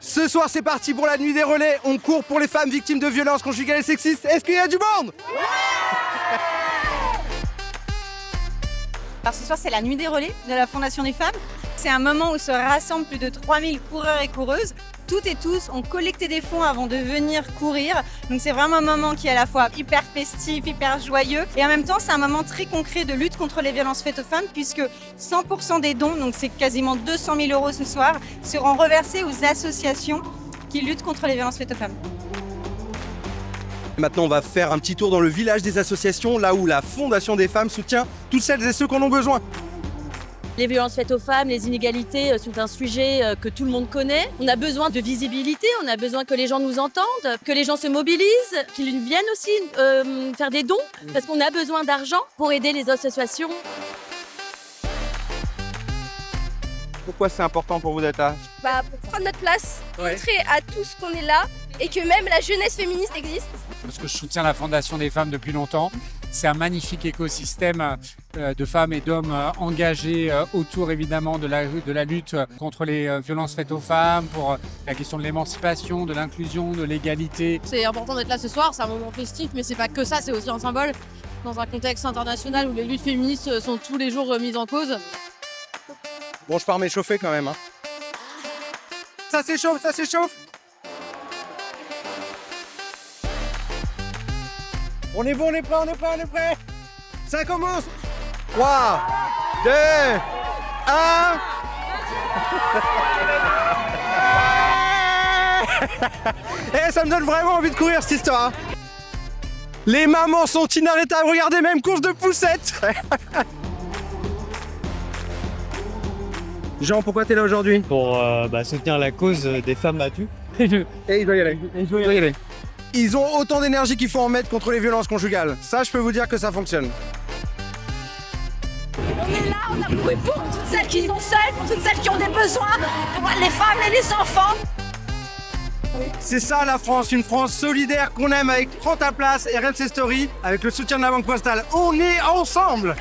Ce soir, c'est parti pour la nuit des relais. On court pour les femmes victimes de violences conjugales et sexistes. Est-ce qu'il y a du monde? Alors ce soir, c'est la nuit des relais de la Fondation des femmes. C'est un moment où se rassemblent plus de 3000 coureurs et coureuses. Toutes et tous ont collecté des fonds avant de venir courir. Donc c'est vraiment un moment qui est à la fois hyper festif, hyper joyeux. Et en même temps, c'est un moment très concret de lutte contre les violences faites aux femmes puisque 100% des dons, donc c'est quasiment 200 000 € ce soir, seront reversés aux associations qui luttent contre les violences faites aux femmes. Maintenant, on va faire un petit tour dans le village des associations, là où la Fondation des femmes soutient toutes celles et ceux qui en ont besoin. Les violences faites aux femmes, les inégalités sont un sujet que tout le monde connaît. On a besoin de visibilité, on a besoin que les gens nous entendent, que les gens se mobilisent, qu'ils viennent aussi faire des dons, parce qu'on a besoin d'argent pour aider les associations. Pourquoi c'est important pour vous d'être là? Pour prendre notre place, montrer à tous qu'on est là et que même la jeunesse féministe existe. Parce que je soutiens la Fondation des femmes depuis longtemps. C'est un magnifique écosystème de femmes et d'hommes engagés autour évidemment de la lutte contre les violences faites aux femmes, pour la question de l'émancipation, de l'inclusion, de l'égalité. C'est important d'être là ce soir, c'est un moment festif, mais c'est pas que ça, c'est aussi un symbole dans un contexte international où les luttes féministes sont tous les jours mises en cause. Bon, je pars m'échauffer quand même. Ça s'échauffe, ça s'échauffe. On est bon, on est prêt, on est prêt, on est prêt. Ça commence. 3, 2, 1. Eh, ça me donne vraiment envie de courir cette histoire. Les mamans sont inarrêtables, regardez, même course de poussette. Jean, pourquoi t'es là aujourd'hui? Pour soutenir la cause des femmes battues. Et il doit y aller. Ils ont autant d'énergie qu'il faut en mettre contre les violences conjugales. Ça, je peux vous dire que ça fonctionne. On est là, on a couru pour toutes celles qui sont seules, pour toutes celles qui ont des besoins, pour les femmes et les enfants. C'est ça la France, une France solidaire qu'on aime avec Prends ta place et RMC Story, avec le soutien de la Banque Postale. On est ensemble!